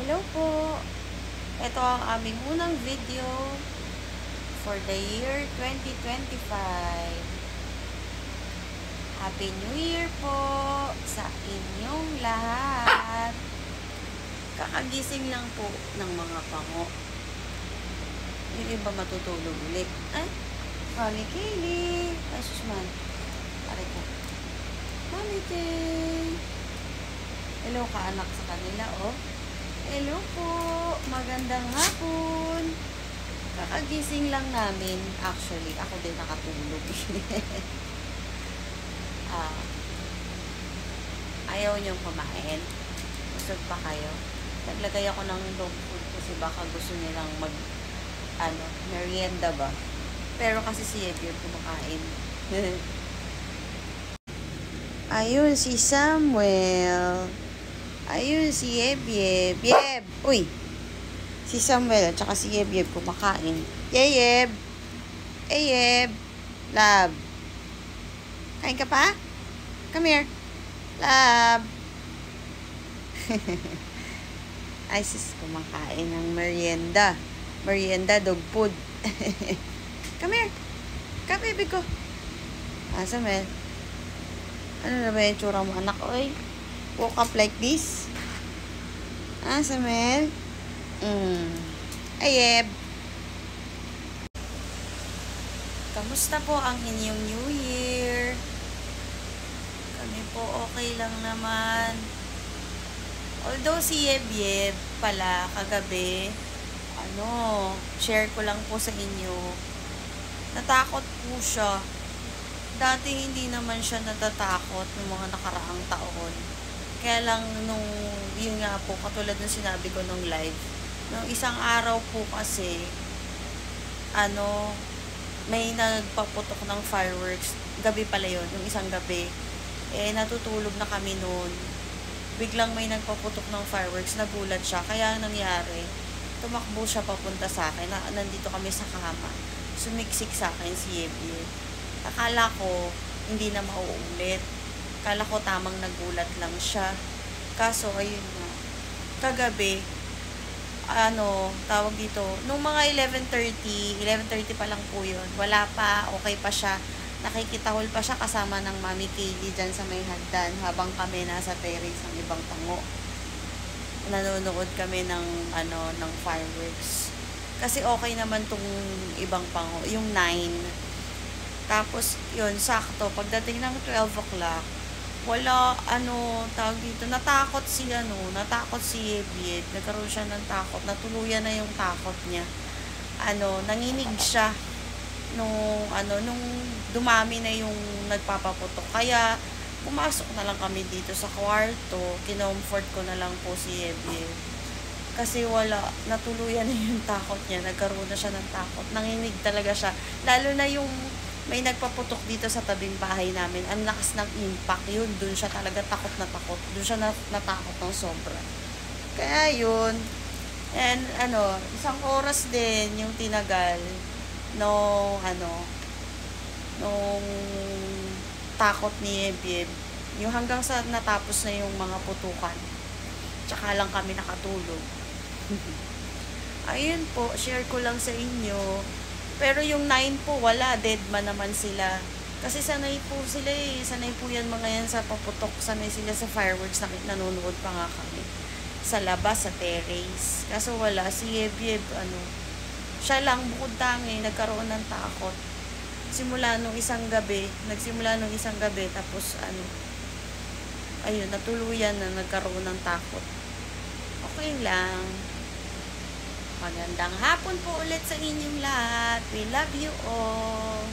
Hello po! Ito ang aming unang video for the year 2025. Happy New Year po sa inyong lahat. Kakagising lang po ng mga pango. Yung iba matutulog ulit. Ay, Mami Kaylee. Ay, susman. Aray ko. Mami Kay. Hello ka anak sa kanila, oh. Hello po. Magandang hapon. Kakagising lang namin. Actually, ako din nakatulog. Ayaw niyong kumain. Busog pa kayo. Naglagay ako ng dog food kasi baka gusto nilang merienda ba. Pero kasi si Edgar kumakain. Ayun si Samuel. Ayun si Yeb. Yeb! Uy! Si Samuel at saka si Yeb kumakain. Yeb! Yeb! Love! Kain ka pa? Come here. Love! Ay sis, kumakain ng merienda. Merienda, dog food. Come here. Come, baby ko. Samuel. Ano na ba yung tsura mo, anak? Oy, woke up like this? Samuel? Ayeb. Kamusta po ang inyong New Year? Kami po okay lang naman. Although si Yeb pala kagabi, share ko lang po sa inyo. Natakot po siya. Dati hindi naman siya natatakot ng mga nakaraang taon. Kaya lang yun nga po, katulad ng sinabi ko nung live, nung isang araw po kasi, may nagpaputok ng fireworks. Gabi pala yun, yung isang gabi. Natutulog na kami noon. Biglang may nagpaputok ng fireworks, nagulat siya. Kaya nangyari, tumakbo siya papunta sa akin. Nandito kami sa kama. Sumiksik sa akin si Yebie. Akala ko, hindi na mauulit. Akala ko tamang nagulat lang siya. Kaso, ayun na. Kagabi, tawag dito, nung mga 11:30 pa lang po yun. Wala pa, okay pa siya. Nakikitahol pa siya kasama ng Mami Kaylee dyan sa may hagdan habang kami nasa terrace ng ibang tango. Nanonood kami ng fireworks. Kasi okay naman tong ibang pango, yung 9. Tapos, yun, sakto. Pagdating ng 12 o'clock, wala, tawag dito, natakot si Yeb. Nagkaroon siya ng takot. Natuluyan na yung takot niya. Nanginig siya nung dumami na yung nagpapaputok. Kaya, pumasok na lang kami dito sa kwarto. Kinomfort ko na lang po si Yeb. Kasi natuluyan na yung takot niya. Nagkaroon na siya ng takot. Nanginig talaga siya. Lalo na yung may nagpaputok dito sa tabing bahay namin. Ang lakas ng impact yun. Doon siya talaga takot na takot. Doon siya natakot ng sobra. Kaya yun. And isang oras din yung tinagal nung takot ni Yeb. Yung hanggang sa natapos na yung mga putukan. Tsaka lang kami nakatulog. Ayun po, share ko lang sa inyo. Pero yung 9 po, wala. Dead man naman sila. Kasi sanay po sila Sanay po yan mga yan sa paputok. Sanay sila sa fireworks. Nanonood pa nga kami. Sa labas, sa terrace. Kaso wala. Si Yeb, siya lang bukod tangi, nagkaroon ng takot. Nagsimula nung isang gabi. Tapos, ayun, natuluyan na nagkaroon ng takot. Okay lang. Magandang hapon po ulit sa inyong lahat. We love you all.